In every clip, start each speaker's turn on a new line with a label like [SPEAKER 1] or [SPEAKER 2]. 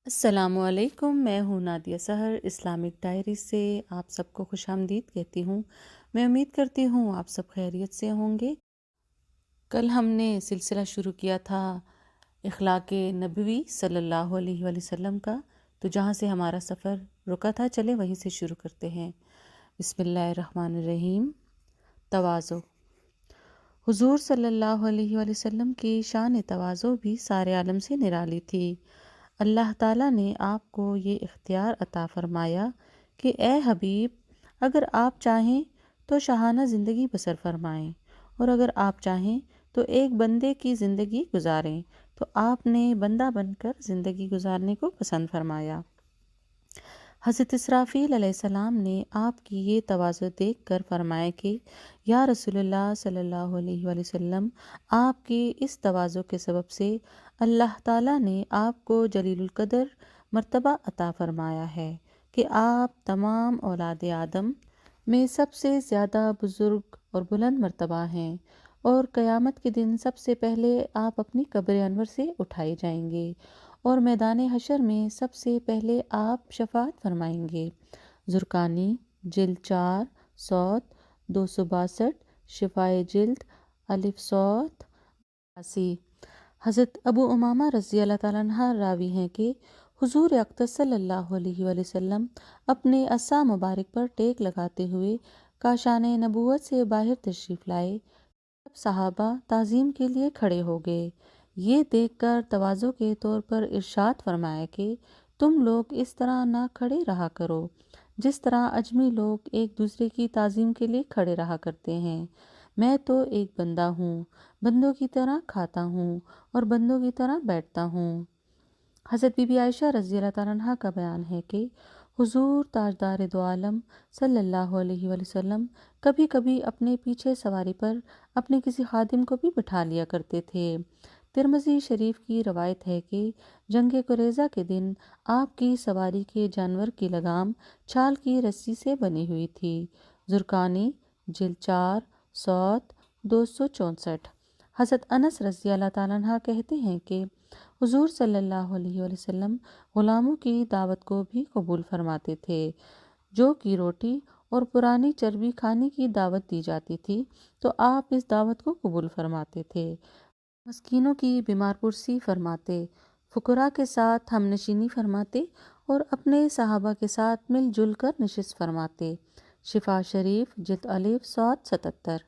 [SPEAKER 1] السلام علیکم، میں ہوں نادیہ سحر اسلامک ڈائری سے آپ سب کو خوش آمدید کہتی ہوں۔ میں امید کرتی ہوں آپ سب خیریت سے ہوں گے۔ کل ہم نے سلسلہ شروع کیا تھا اخلاق نبوی صلی اللہ علیہ وآلہ وسلم کا، تو جہاں سے ہمارا سفر رکا تھا چلے وہیں سے شروع کرتے ہیں۔ بسم اللہ الرحمن الرحیم۔ تواضع۔ حضور صلی اللہ علیہ وآلہ وسلم کی شان تواضع بھی سارے عالم سے نرالی تھی۔ اللہ تعالیٰ نے آپ کو یہ اختیار عطا فرمایا کہ اے حبیب، اگر آپ چاہیں تو شاہانہ زندگی بسر فرمائیں، اور اگر آپ چاہیں تو ایک بندے کی زندگی گزاریں، تو آپ نے بندہ بن کر زندگی گزارنے کو پسند فرمایا۔ حضرت اسرافیل علیہ السلام نے آپ کی یہ تواضع دیکھ کر فرمایا کہ یا رسول اللہ صلی اللہ علیہ وآلہ وسلم، آپ کی اس تواضع کے سبب سے اللہ تعالیٰ نے آپ کو جلیل القدر مرتبہ عطا فرمایا ہے کہ آپ تمام اولاد آدم میں سب سے زیادہ بزرگ اور بلند مرتبہ ہیں، اور قیامت کے دن سب سے پہلے آپ اپنی قبر انور سے اٹھائے جائیں گے، اور میدان حشر میں سب سے پہلے آپ شفاعت فرمائیں گے۔ زرقانی، جلد 4، صوت 262، شفائے جلد، الف صوت 82۔ حضرت ابو امامہ رضی اللہ تعالیٰ عنہ راوی ہیں کہ حضور اقدس صلی اللہ علیہ وآلہ وسلم اپنے عصا مبارک پر ٹیک لگاتے ہوئے کاشان نبوت سے باہر تشریف لائے۔ سب صحابہ تعظیم کے لیے کھڑے ہو گئے۔ یہ دیکھ کر تواضع کے طور پر ارشاد فرمایا کہ تم لوگ اس طرح نہ کھڑے رہا کرو جس طرح اجمی لوگ ایک دوسرے کی تعظیم کے لیے کھڑے رہا کرتے ہیں۔ میں تو ایک بندہ ہوں، بندوں کی طرح کھاتا ہوں اور بندوں کی طرح بیٹھتا ہوں۔ حضرت بی بی عائشہ رضی اللہ تعالیٰ عنہ کا بیان ہے کہ حضور تاجدار دو عالم صلی اللہ علیہ وآلہ وسلم کبھی کبھی اپنے پیچھے سواری پر اپنے کسی خادم کو بھی بٹھا لیا کرتے تھے۔ ترمذی شریف کی روایت ہے کہ جنگ قریظہ کے دن آپ کی سواری کے جانور کی لگام چھال کی رسی سے بنی ہوئی تھی۔ زرقانی، جلد 4، صوت 264۔ حضرت انس رضی اللہ تعالیٰ عنہ کہتے ہیں کہ حضور صلی اللہ علیہ وآلہ وسلم غلاموں کی دعوت کو بھی قبول فرماتے تھے۔ جو کی روٹی اور پرانی چربی کھانے کی دعوت دی جاتی تھی تو آپ اس دعوت کو قبول فرماتے تھے۔ مسکینوں کی بیمار پرسی فرماتے، فقراء کے ساتھ ہم نشینی فرماتے اور اپنے صحابہ کے ساتھ مل جل کر نشست فرماتے۔ شفا شریف، جلد الف صوت 77۔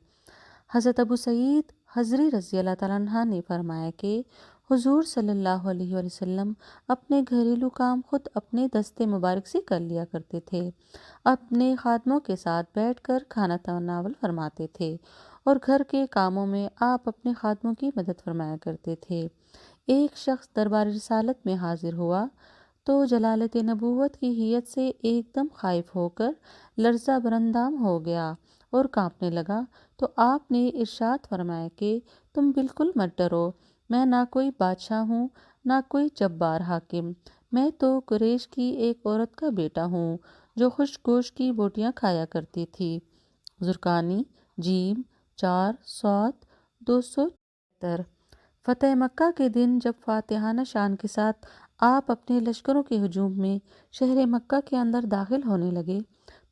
[SPEAKER 1] حضرت ابو سعید خضری رضی اللہ تعالیٰ عنہ نے فرمایا کہ حضور صلی اللہ علیہ وآلہ وسلم اپنے گھریلو کام خود اپنے دستے مبارک سے کر لیا کرتے تھے، اپنے خادموں کے ساتھ بیٹھ کر کھانا تناول فرماتے تھے، اور گھر کے کاموں میں آپ اپنے خادموں کی مدد فرمایا کرتے تھے۔ ایک شخص دربار رسالت میں حاضر ہوا تو جلالت نبوت کی حیت سے ایک دم خائف ہو کر لرزہ براندام ہو گیا اور کانپنے لگا، تو آپ نے ارشاد فرمایا کہ تم بالکل مت ڈرو، میں نہ کوئی بادشاہ ہوں نہ کوئی جبار حاکم، میں تو قریش کی ایک عورت کا بیٹا ہوں جو خشک گوشت کی بوٹیاں کھایا کرتی تھی۔ زرقانی، جیم 4، صوت 274۔ فتح مکہ کے دن جب فاتحانہ شان کے ساتھ آپ اپنے لشکروں کے ہجوم میں شہر مکہ کے اندر داخل ہونے لگے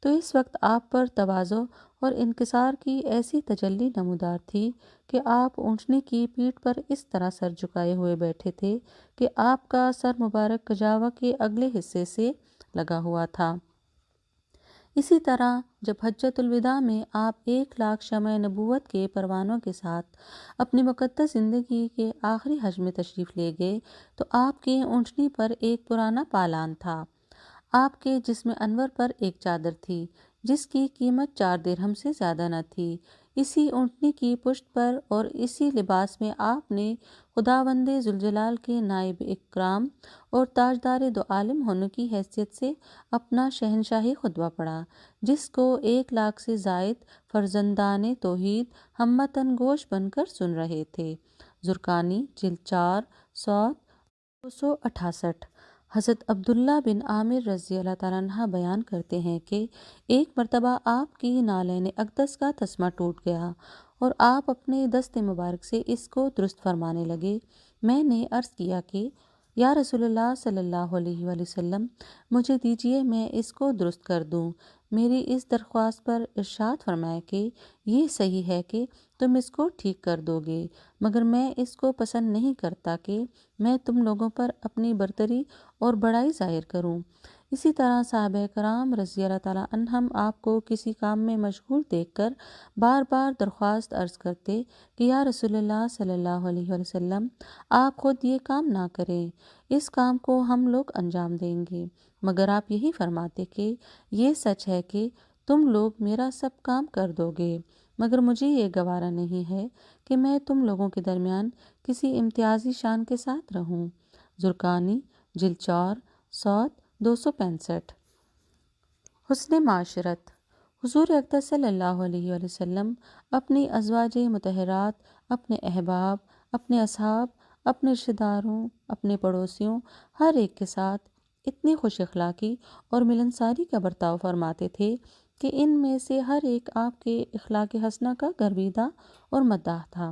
[SPEAKER 1] تو اس وقت آپ پر تواضع اور انکسار کی ایسی تجلی نمودار تھی کہ آپ اونٹنی کی پیٹھ پر اس طرح سر جھکائے ہوئے بیٹھے تھے کہ آپ کا سر مبارک کجاوا کے اگلے حصے سے لگا ہوا تھا۔ اسی طرح جب حجۃ الوداع میں آپ 1,00,000 شمع نبوت کے پروانوں کے ساتھ اپنی مقدس زندگی کے آخری حج میں تشریف لے گئے تو آپ کی اونٹنی پر ایک پرانا پالان تھا۔ آپ کے جسم انور پر ایک چادر تھی جس کی قیمت 4 درہم سے زیادہ نہ تھی۔ اسی اونٹنی کی پشت پر اور اسی لباس میں آپ نے خداوند ذوالجلال کے نائب اکرام اور تاجدار دو عالم ہونے کی حیثیت سے اپنا شہنشاہی خطبہ پڑھا، جس کو 1,00,000 سے زائد فرزندان توحید ہمتاً گوش بن کر سن رہے تھے۔ زرقانی، جلد 4، صوت 268۔ حضرت عبداللہ بن عامر رضی اللہ تعالیٰ عنہ بیان کرتے ہیں کہ ایک مرتبہ آپ کی نالین اقدس کا تسمہ ٹوٹ گیا اور آپ اپنے دست مبارک سے اس کو درست فرمانے لگے۔ میں نے عرض کیا کہ یا رسول اللہ صلی اللہ علیہ وآلہ وسلم، مجھے دیجیے میں اس کو درست کر دوں۔ میری اس درخواست پر ارشاد فرمائے کہ یہ صحیح ہے کہ تم اس کو ٹھیک کر دو گے، مگر میں اس کو پسند نہیں کرتا کہ میں تم لوگوں پر اپنی برتری اور بڑائی ظاہر کروں۔ اسی طرح صحابہ کرام رضی اللہ تعالیٰ عنہم آپ کو کسی کام میں مشغول دیکھ کر بار بار درخواست عرض کرتے کہ یا رسول اللہ صلی اللہ علیہ وآلہ وسلم، آپ خود یہ کام نہ کریں، اس کام کو ہم لوگ انجام دیں گے، مگر آپ یہی فرماتے کہ یہ سچ ہے کہ تم لوگ میرا سب کام کر دو گے، مگر مجھے یہ گوارا نہیں ہے کہ میں تم لوگوں کے درمیان کسی امتیازی شان کے ساتھ رہوں۔ زرقانی، جلد 4، صوت 265۔ حسن معاشرت۔ حضور اقدس صلی اللہ علیہ وآلہ وسلم اپنی ازواج مطہرات، اپنے احباب، اپنے اصحاب، اپنے رشتہ داروں، اپنے پڑوسیوں، ہر ایک کے ساتھ اتنی خوش اخلاقی اور ملنساری کا برتاؤ فرماتے تھے کہ ان میں سے ہر ایک آپ کے اخلاق حسنہ کا گرویدہ اور مداح تھا۔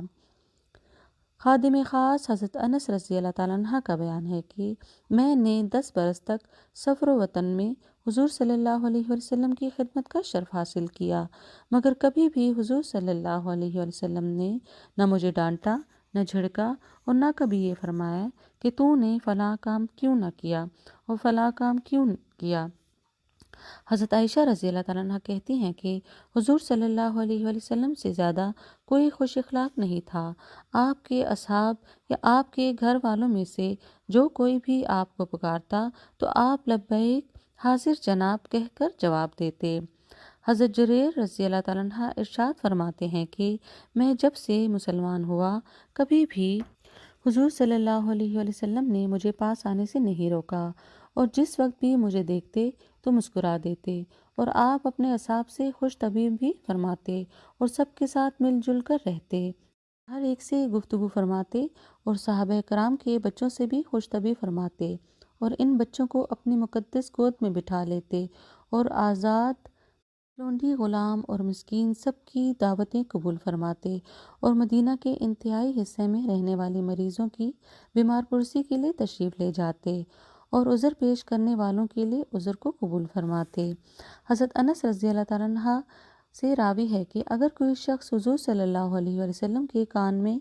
[SPEAKER 1] خادم خاص حضرت انس رضی اللہ تعالیٰ عنہ کا بیان ہے کہ میں نے 10 برس تک سفر و وطن میں حضور صلی اللہ علیہ وسلم کی خدمت کا شرف حاصل کیا، مگر کبھی بھی حضور صلی اللہ علیہ وسلم نے نہ مجھے ڈانٹا، نہ جھڑکا، اور نہ کبھی یہ فرمایا کہ تو نے فلاں کام کیوں نہ کیا اور فلاں کام کیوں کیا۔ حضرت عائشہ رضی اللہ تعالیٰ عنہ کہتی ہیں کہ حضور صلی اللہ علیہ وآلہ وسلم سے زیادہ کوئی خوش اخلاق نہیں تھا۔ آپ کے اصحاب یا آپ کے گھر والوں میں سے جو کوئی بھی آپ کو پکارتا تو آپ لبیک حاضر جناب کہہ کر جواب دیتے۔ حضرت جریر رضی اللہ تعالیٰ عنہ ارشاد فرماتے ہیں کہ میں جب سے مسلمان ہوا کبھی بھی حضور صلی اللہ علیہ وآلہ وسلم نے مجھے پاس آنے سے نہیں روکا، اور جس وقت بھی مجھے دیکھتے تو مسکرا دیتے، اور آپ اپنے اصحاب سے خوش طبیب بھی فرماتے اور سب کے ساتھ مل جل کر رہتے، ہر ایک سے گفتگو فرماتے، اور صحابہ کرام کے بچوں سے بھی خوش طبیب فرماتے، اور ان بچوں کو اپنی مقدس گود میں بٹھا لیتے، اور آزاد، لونڈی، غلام اور مسکین سب کی دعوتیں قبول فرماتے، اور مدینہ کے انتہائی حصے میں رہنے والے مریضوں کی بیمار پرسی کے لیے تشریف لے جاتے، اور عذر پیش کرنے والوں کے لیے عذر کو قبول فرماتے۔ حضرت انس رضی اللہ تعالیٰ عنہ سے راوی ہے کہ اگر کوئی شخص حضور صلی اللہ علیہ وآلہ وسلم کے کان میں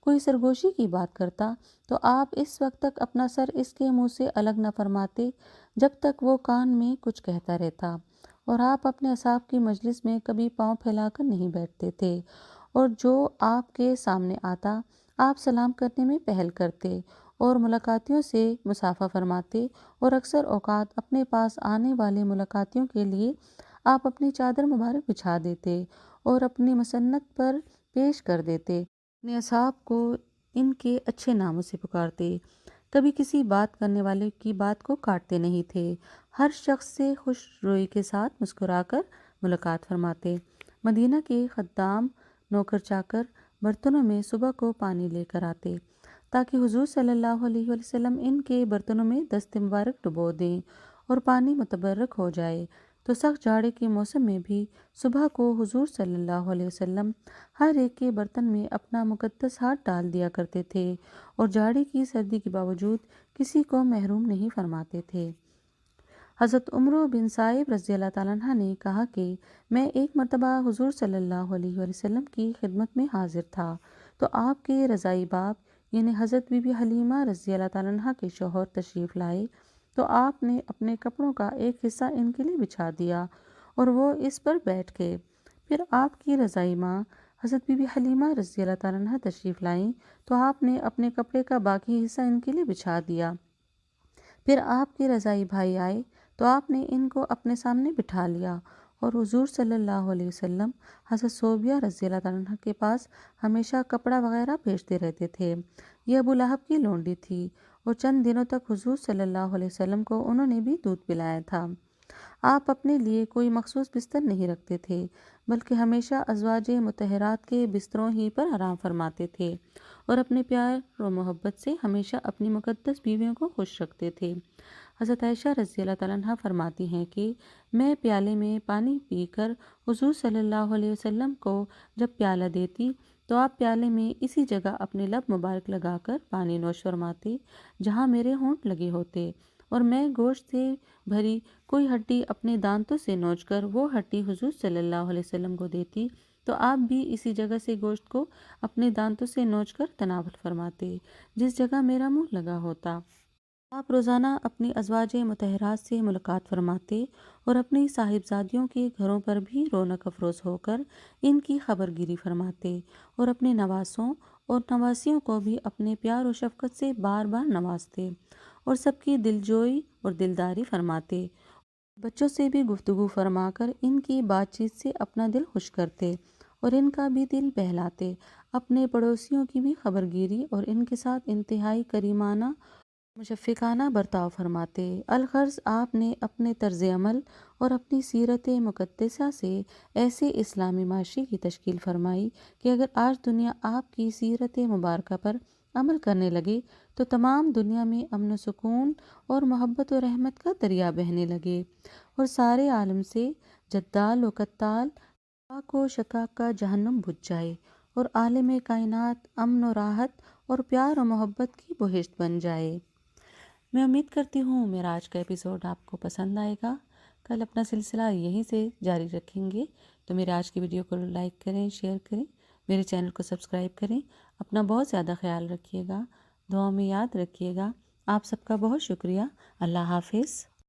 [SPEAKER 1] کوئی سرگوشی کی بات کرتا تو آپ اس وقت تک اپنا سر اس کے منہ سے الگ نہ فرماتے جب تک وہ کان میں کچھ کہتا رہتا، اور آپ اپنے اصحاب کی مجلس میں کبھی پاؤں پھیلا کر نہیں بیٹھتے تھے، اور جو آپ کے سامنے آتا آپ سلام کرنے میں پہل کرتے اور ملاقاتیوں سے مصافحہ فرماتے، اور اکثر اوقات اپنے پاس آنے والے ملاقاتیوں کے لیے آپ اپنی چادر مبارک بچھا دیتے اور اپنی مسنت پر پیش کر دیتے، اپنے اصحاب کو ان کے اچھے ناموں سے پکارتے، کبھی کسی بات کرنے والے کی بات کو کاٹتے نہیں تھے، ہر شخص سے خوش روئی کے ساتھ مسکرا کر ملاقات فرماتے۔ مدینہ کے خدام، نوکر چاکر برتنوں میں صبح کو پانی لے کر آتے تاکہ حضور صلی اللہ علیہ وآلہ وسلم ان کے برتنوں میں دست مبارک ڈبو دیں اور پانی متبرک ہو جائے، تو سخت جاڑے کے موسم میں بھی صبح کو حضور صلی اللہ علیہ وسلم ہر ایک کے برتن میں اپنا مقدس ہاتھ ڈال دیا کرتے تھے، اور جاڑے کی سردی کے باوجود کسی کو محروم نہیں فرماتے تھے۔ حضرت عمر بن سائب رضی اللہ تعالیٰ عنہ نے کہا کہ میں ایک مرتبہ حضور صلی اللہ علیہ وآلہ وسلم کی خدمت میں حاضر تھا تو آپ کے رضائی باپ یعنی حضرت بی بی حلیمہ رضی اللہ تعالیٰ عنہ کے شوہر تشریف لائے، تو آپ نے اپنے کپڑوں کا ایک حصہ ان کے لیے بچھا دیا اور وہ اس پر بیٹھ گئے۔ پھر آپ کی رضائی ماں حضرت بی بی حلیمہ رضی اللہ تعالیٰ عنہ تشریف لائیں تو آپ نے اپنے کپڑے کا باقی حصہ ان کے لیے بچھا دیا۔ پھر آپ کے رضائی بھائی آئے تو آپ نے ان کو اپنے سامنے بٹھا لیا، اور حضور صلی اللہ علیہ وسلم حضرت صوبیہ رضی اللہ تعالیٰ عنہ کے پاس ہمیشہ کپڑا وغیرہ بھیجتے رہتے تھے۔ یہ ابو لہب کی لونڈی تھی، اور چند دنوں تک حضور صلی اللہ علیہ وسلم کو انہوں نے بھی دودھ پلایا تھا۔ آپ اپنے لیے کوئی مخصوص بستر نہیں رکھتے تھے بلکہ ہمیشہ ازواج مطہرات کے بستروں ہی پر آرام فرماتے تھے، اور اپنے پیار و محبت سے ہمیشہ اپنی مقدس بیویوں کو خوش رکھتے تھے۔ حضرت عائشہ رضی اللہ تعالیٰ عنہ فرماتی ہیں کہ میں پیالے میں پانی پی کر حضور صلی اللہ علیہ وسلم کو جب پیالہ دیتی تو آپ پیالے میں اسی جگہ اپنے لب مبارک لگا کر پانی نوش فرماتے جہاں میرے ہونٹ لگے ہوتے، اور میں گوشت سے بھری کوئی ہڈی اپنے دانتوں سے نوچ کر وہ ہڈی حضور صلی اللہ علیہ وسلم کو دیتی، تو آپ بھی اسی جگہ سے گوشت کو اپنے دانتوں سے نوچ کر تناول فرماتے جس جگہ میرا منہ لگا ہوتا۔ آپ روزانہ اپنی ازواج مطہرات سے ملاقات فرماتے اور اپنی صاحبزادیوں کے گھروں پر بھی رونق افروز ہو کر ان کی خبر گیری فرماتے، اور اپنے نواسوں اور نواسیوں کو بھی اپنے پیار و شفقت سے بار بار نوازتے اور سب کی دلجوئی اور دلداری فرماتے۔ بچوں سے بھی گفتگو فرما کر ان کی بات چیت سے اپنا دل خوش کرتے اور ان کا بھی دل بہلاتے، اپنے پڑوسیوں کی بھی خبر گیری اور ان کے ساتھ انتہائی کریمانہ مشفقانہ برتاؤ فرماتے۔ الغرض آپ نے اپنے طرز عمل اور اپنی سیرت مقدسہ سے ایسے اسلامی معاشرے کی تشکیل فرمائی کہ اگر آج دنیا آپ کی سیرت مبارکہ پر عمل کرنے لگے تو تمام دنیا میں امن و سکون اور محبت و رحمت کا دریا بہنے لگے، اور سارے عالم سے جدال و قتال، پاک و شقاق کا جہنم بجھ جائے، اور عالم کائنات امن و راحت اور پیار و محبت کی بہشت بن جائے۔ میں امید کرتی ہوں میرا آج کا ایپیسوڈ آپ کو پسند آئے گا۔ کل اپنا سلسلہ یہیں سے جاری رکھیں گے، تو میرے آج کی ویڈیو کو لائک کریں، شیئر کریں، میرے چینل کو سبسکرائب کریں۔ اپنا بہت زیادہ خیال رکھیے گا، دعاؤں میں یاد رکھیے گا۔ آپ سب کا بہت شکریہ۔ اللہ حافظ۔